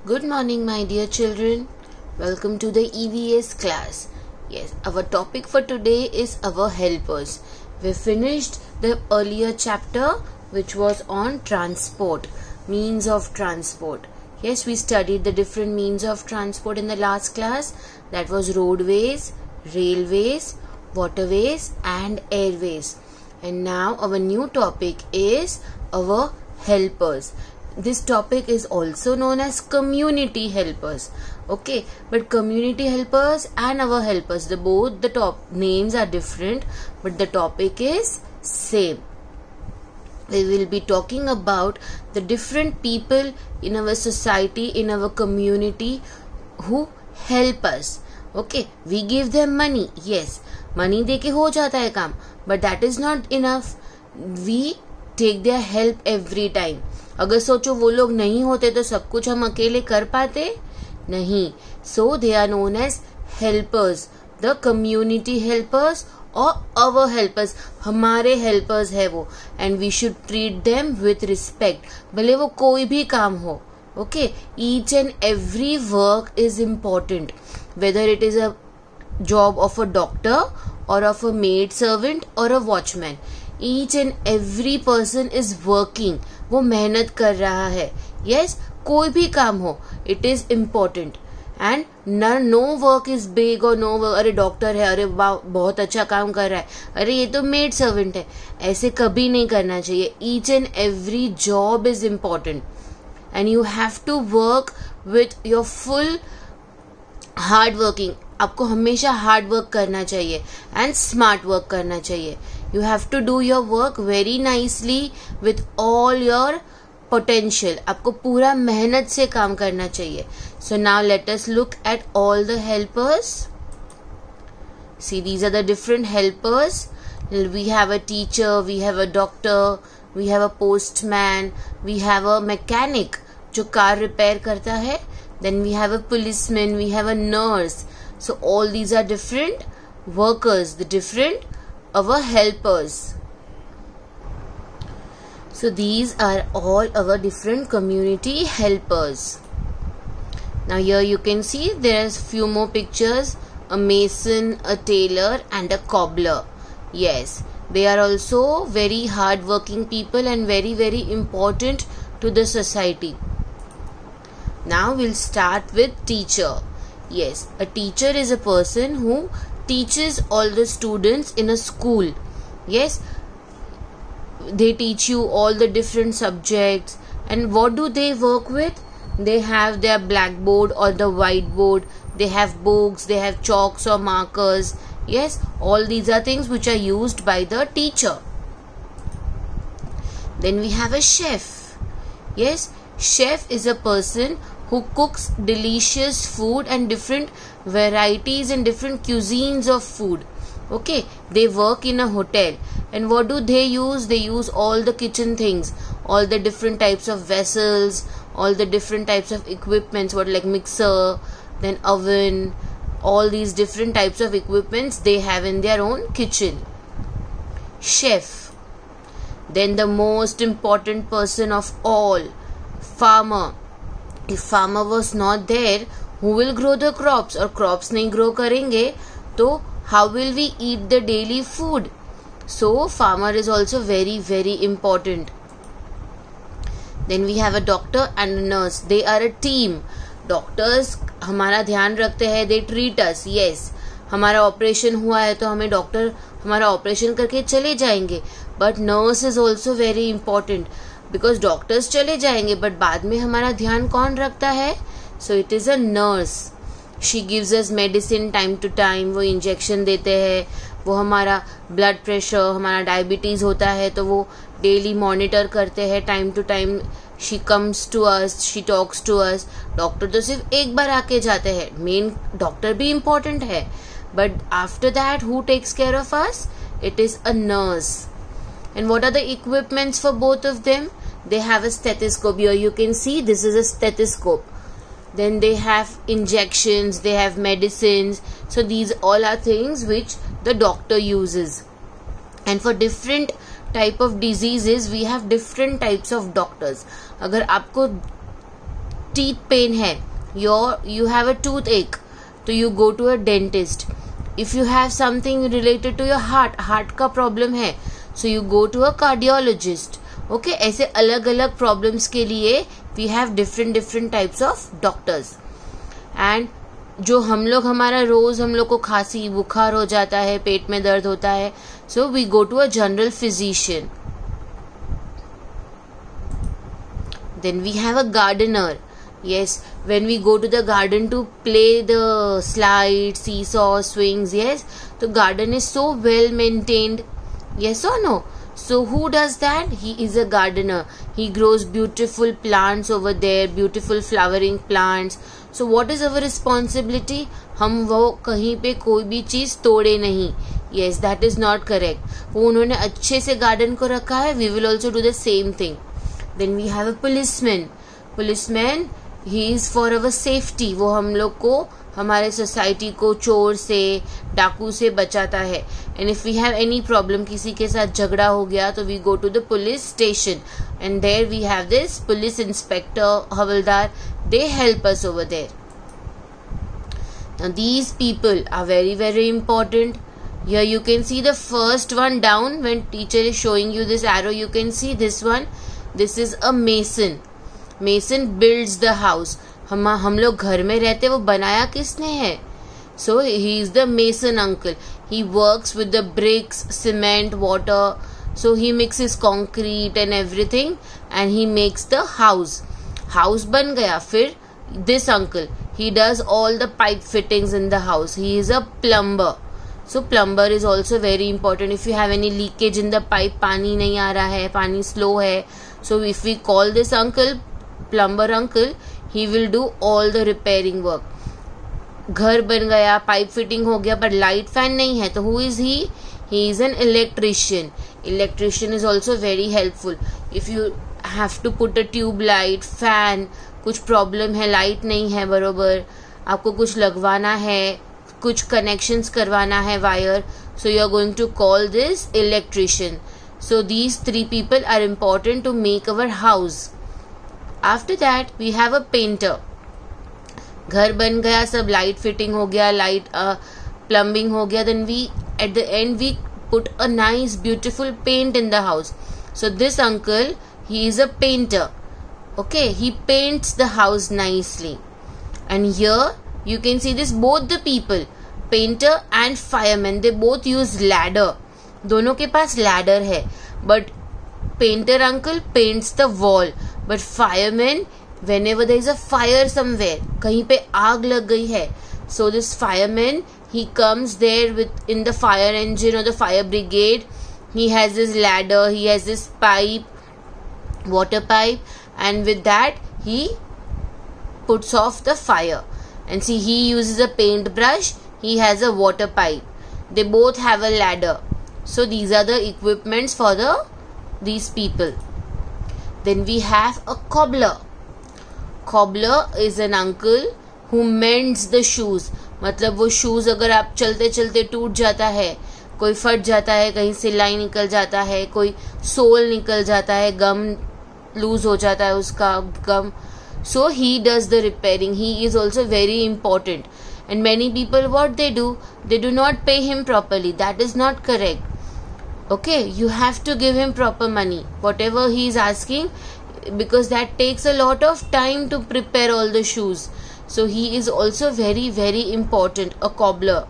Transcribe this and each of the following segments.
Good morning, my dear children. Welcome to the EVS class. Yes, our topic for today is our helpers. We finished the earlier chapter which was on transport, means of transport. Yes, we studied the different means of transport in the last class. That was roadways, railways, waterways and airways. And now our new topic is our helpers. This topic is also known as community helpers. Okay, but community helpers and our helpers, the top names are different, but the topic is same. We will be talking about the different people in our society, in our community who help us. Okay, we give them money. Yes, money देके हो जाता है काम, but that is not enough. We take their help every time. अगर सोचो वो लोग नहीं होते तो सब कुछ हम अकेले कर पाते नहीं. So they are known as helpers, the community helpers or our helpers. हमारे helpers है वो, and we should treat them with respect. भले वो कोई भी काम हो. Okay, each and every work is important, whether it is a job of a doctor or of a maid servant or a watchman. Each and every person is working. वो मेहनत कर रहा है. Yes, कोई भी काम हो, it is important. And no work is big or no work. अरे डॉक्टर है, अरे बहुत अच्छा काम कर रहा है, अरे ये तो मेड सर्वेंट है, ऐसे कभी नहीं करना चाहिए. Each and every job is important, and you have to work with your full hard working. आपको हमेशा हार्ड वर्क करना चाहिए एंड स्मार्ट वर्क करना चाहिए. You have to do your work very nicely with all your potential. आपको पूरा मेहनत से काम करना चाहिए. So now let us look at all the helpers. See, these are the different helpers. We have a teacher, we have a doctor, we have a postman, we have a mechanic जो car repair करता है. Then we have a policeman, we have a nurse. So all these are different workers, the different our helpers. So these are all our different community helpers. Now here you can see there is few more pictures, a mason, a tailor and a cobbler. Yes, they are also very hard working people and very important to the society. Now we'll start with teacher. Yes, a teacher is a person who teaches all the students in a school. Yes, they teach you all the different subjects. And what do they work with? They have their blackboard or the whiteboard. They have books, they have chalks or markers. Yes, all these are things which are used by the teacher. Then we have a chef. Yes, chef is a person who cooks delicious food and different varieties and different cuisines of food. Okay, they work in a hotel. And what do they use? They use all the kitchen things, all the different types of vessels, all the different types of equipments, what like mixer, then oven, all these different types of equipments they have in their own kitchen. Chef. Then the most important person of all, farmer. If farmer was not there, who will grow the crops? और crops नहीं grow करेंगे तो how will we eat the daily food? So farmer is also very important. Then we have a doctor and a nurse. They are a team. Doctors हमारा ध्यान रखते हैं, they treat us. Yes, हमारा operation हुआ है तो हमें doctor हमारा ऑपरेशन करके चले जाएंगे. But nurse is also very important. Because doctors चले जाएंगे बट बाद में हमारा ध्यान कौन रखता है? So it is a nurse. She gives us medicine time to time. वो इंजेक्शन देते हैं, वो हमारा ब्लड प्रेशर, हमारा डायबिटीज होता है तो वो डेली मॉनिटर करते हैं time to time. She comes to us, she talks to us. Doctor तो सिर्फ एक बार आके जाते हैं. मेन डॉक्टर भी इम्पोर्टेंट है, but after that who takes care of us? It is a nurse. And what are the equipments for both of them? They have a stethoscope. Here you can see this is a stethoscope. Then they have injections, they have medicines. So these all are things which the doctor uses. And for different type of diseases we have different types of doctors. अगर आपको teeth pain है, you have a toothache, तो you go to a dentist. If you have something related to your heart का problem है, so you go to a cardiologist. Okay, ऐसे अलग अलग problems के लिए we have different types of doctors. And जो हम लोग हमारा रोज हम लोग को खांसी बुखार हो जाता है, पेट में दर्द होता है, so we go to a general physician. Then we have a gardener. Yes, when we go to the garden to play the slides, seesaw, swings, yes, the garden is so well maintained. Yes or no? So who does that? He is a gardener. He grows beautiful plants over there, beautiful flowering plants. So what is our responsibility? हम वो कहीं पे कोई भी चीज तोड़े नहीं. Yes, that is not correct. वो उन्होंने अच्छे से गार्डन को रखा है. We will also do the same thing. Then we have a policeman. Policeman, he is for our safety. वो हम लोग को हमारे सोसाइटी को चोर से डाकू से बचाता है. And if we have any problem, किसी के साथ झगड़ा हो गया, तो we go to the police station. And there we have this police inspector, havildar. They help us over there. Now these people are very important. Here you can see the first one down. When teacher is showing you this arrow, you can see this one. This is a mason. Mason builds the house. हम लोग घर में रहते, वो बनाया किसने है? So he is the mason uncle. He works with the bricks, cement, water. So he mixes concrete and everything and he makes the house. House बन गया. फिर this uncle, he does all the pipe fittings in the house. He is a plumber. So plumber is also very important. If you have any leakage in the pipe, पानी नहीं आ रहा है, पानी slow है, so if we call this uncle, plumber uncle, he will do all the repairing work. घर बन गया, pipe fitting हो गया, पर लाइट फैन नहीं है, तो who is he? He is an electrician. Electrician is also very helpful. If you have to put a tube light, fan, कुछ प्रॉब्लम है, लाइट नहीं है बरोबर, आपको कुछ लगवाना है, कुछ कनेक्शंस करवाना है wire, so you are going to call this electrician. So these three people are important to make our house. After that we have a painter. घर बन गया, सब लाइट फिटिंग हो गया, लाइट प्लम्बिंग हो गया, then we at the end we put a nice beautiful paint in the house. So this uncle, he is a painter. Okay, he paints the house nicely. And here you can see this, both the people, painter and fireman, they both use ladder. दोनों के पास ladder है, but painter uncle paints the wall, but fireman, whenever there is a fire somewhere, कहीं पे आग लग गई है, so this fireman, he comes there with in the fire engine or the fire brigade. He has this ladder, he has this pipe, water pipe, and with that he puts off the fire. And see, he uses a paintbrush, he has a water pipe. They both have a ladder. So these are the equipments for these people. Then we have a cobbler. Cobbler is an uncle who mends the shoes. मतलब वो shoes अगर आप चलते चलते टूट जाता है, कोई फट जाता है, कहीं सिलाई निकल जाता है, कोई सोल निकल जाता है, गम लूज हो जाता है उसका गम, so he does the repairing. He is also very important. And many people, what they do not pay him properly. That is not correct. Okay, you have to give him proper money, whatever he is asking, because that takes a lot of time to prepare all the shoes. So he is also very important, a cobbler.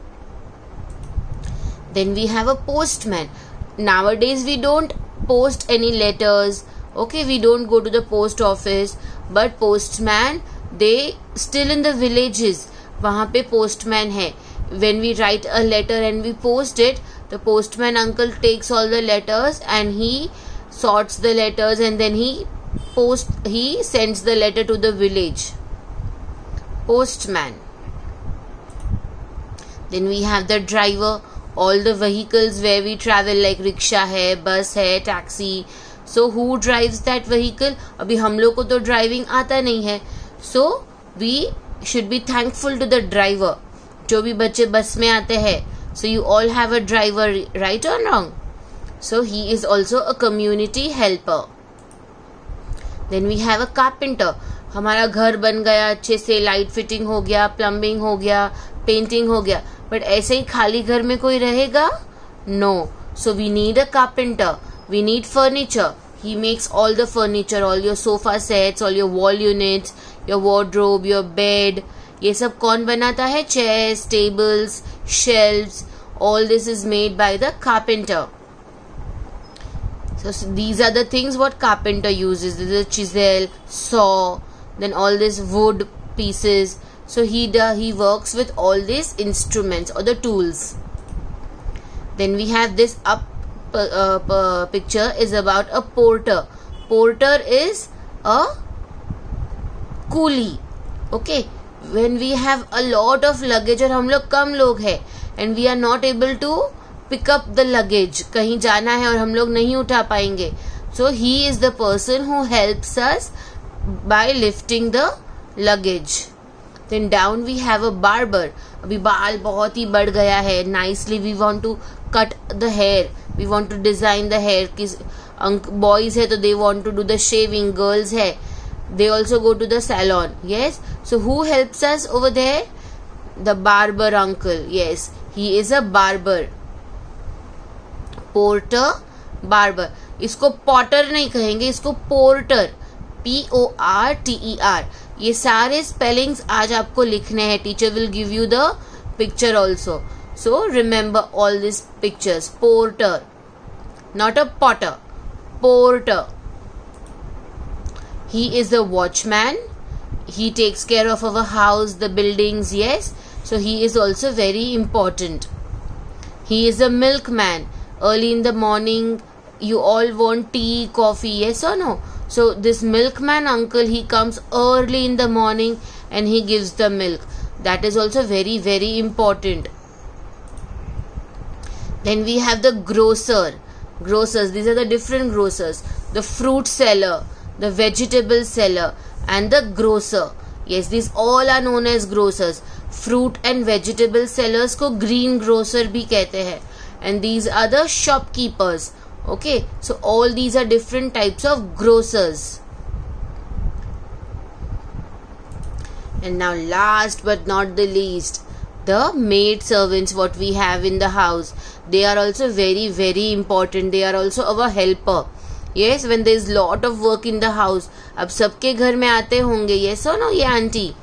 Then we have a postman. Nowadays we don't post any letters. Okay, we don't go to the post office, but postman, they still in the villages, वहाँ पे postman है. When we write a letter and we post it, the postman uncle takes all the letters and he sorts the letters and then he sends the letter to the village. Postman. Then we have the driver. All the vehicles where we travel like rickshaw है, bus है, taxi. So who drives that vehicle? अभी हम लोग को तो driving आता नहीं है. So we should be thankful to the driver. जो भी बच्चे बस में आते हैं, so you all have a driver, right or wrong? So he is also a community helper. Then we have a carpenter. हमारा घर बन गया अच्छे से, लाइट फिटिंग हो गया, प्लम्बिंग हो गया, पेंटिंग हो गया, बट ऐसे ही खाली घर में कोई रहेगा? No. So we need a carpenter. We need furniture. He makes all the furniture, all your sofa sets, all your wall units, your wardrobe, your bed. ये सब कौन बनाता है? Chairs, tables, shelves. All this is made by the carpenter. So these are the things what carpenter uses. This is a chisel, saw, then all these wood pieces. So he works with all these instruments or the tools. Then we have this picture is about a porter. Porter is a coolie. Okay, when we have a lot of luggage और हम लोग कम लोग हैं and we are not able to pick up the luggage, कहीं जाना है और हम लोग नहीं उठा पाएंगे, so he is the person who helps us by lifting the luggage. Then down we have a barber. अभी बाल बहुत ही बढ़ गया है, nicely we want to cut the hair, we want to design the hair. Boys है तो they want to do the shaving, girls है they also go to the salon. Yes, so who helps us over there? The barber uncle. Yes, he is a barber. Porter, barber. इसको porter नहीं कहेंगे, इसको porter, PORTER. ये सारे spellings आज आपको लिखने हैं. Teacher will give you the picture also, so remember all these pictures. Porter, not a potter, porter. He is the watchman. He takes care of our house, the buildings. Yes, so he is also very important. He is a milkman. Early in the morning you all want tea, coffee, yes or no? So this milkman uncle, he comes early in the morning and he gives the milk. That is also very, very important. Then we have the grocer. Grocers, these are the different grocers. The fruit seller, the vegetable seller, and the grocer. Yes, these all are known as grocers. Fruit and vegetable sellers को green grocer भी कहते हैं. And these are the shopkeepers. Okay, so all these are different types of grocers. And now last but not the least, the maid servants what we have in the house. They are also very, very important. They are also our helper. Yes, when there is lot of work in the house. अब सबके घर में आते होंगे, yes or no, ये aunty.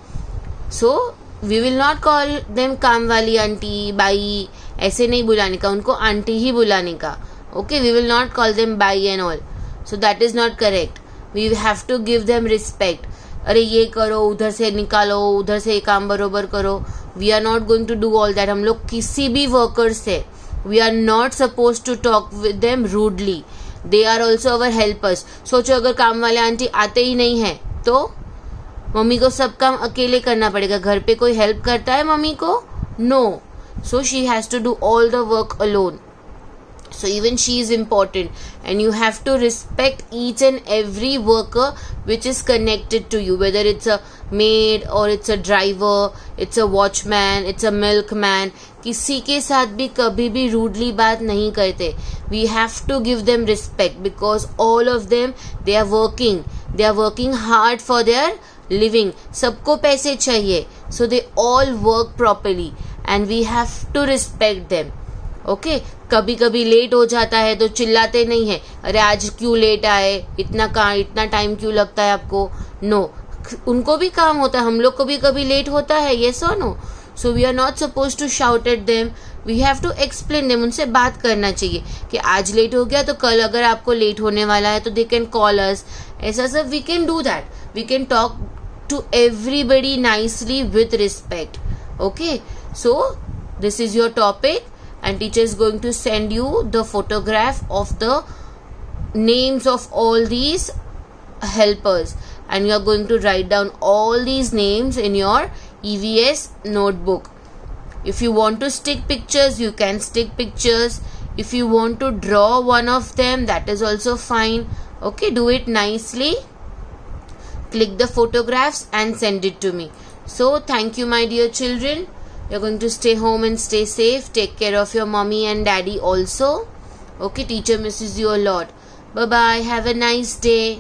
So we will not call them काम वाली aunty, by, ऐसे नहीं बुलाने का, उनको आंटी ही बुलाने का. Okay, we will not call them bye and all. So that is not correct. We have to give them respect. अरे ये करो, उधर से निकालो, उधर से काम बरोबर करो. We are not going to do all that. हम लोग किसी भी workers से, we are not supposed to talk with them rudely. They are also our helpers. सोचो अगर काम वाले आंटी आते ही नहीं है तो मम्मी को सब काम अकेले करना पड़ेगा. घर पे कोई हेल्प करता है मम्मी को? No. So she has to do all the work alone. So even she is important, and you have to respect each and every worker which is connected to you, whether it's a maid or it's a driver, it's a watchman, it's a milkman. किसी के साथ भी कभी भी rudely बात नहीं करते. We have to give them respect because all of them, they are working hard for their living. सबको पैसे चाहिए, so they all work properly and we have to respect them. Okay, कभी कभी लेट हो जाता है तो चिल्लाते नहीं है, अरे आज क्यों लेट आए, इतना टाइम क्यों लगता है आपको? नो, उनको भी काम होता है, हम लोग को भी कभी लेट होता है, यस और no? So we are not suppose to shout at them, we have to explain them. उनसे बात करना चाहिए कि आज लेट हो गया तो कल अगर आपको लेट होने वाला है तो दे कैन कॉल अस. ऐसा सब we can do that. We can talk to everybody nicely with respect. Okay, so this is your topic. And teacher is going to send you the photograph of the names of all these helpers and you are going to write down all these names in your EVS notebook. If you want to stick pictures, you can stick pictures. If you want to draw one of them, that is also fine. Okay, do it nicely. Click the photographs and send it to me. So thank you, my dear children. You're going to stay home and stay safe. Take care of your mommy and daddy also. Okay, teacher misses you a lot. Bye bye. Have a nice day.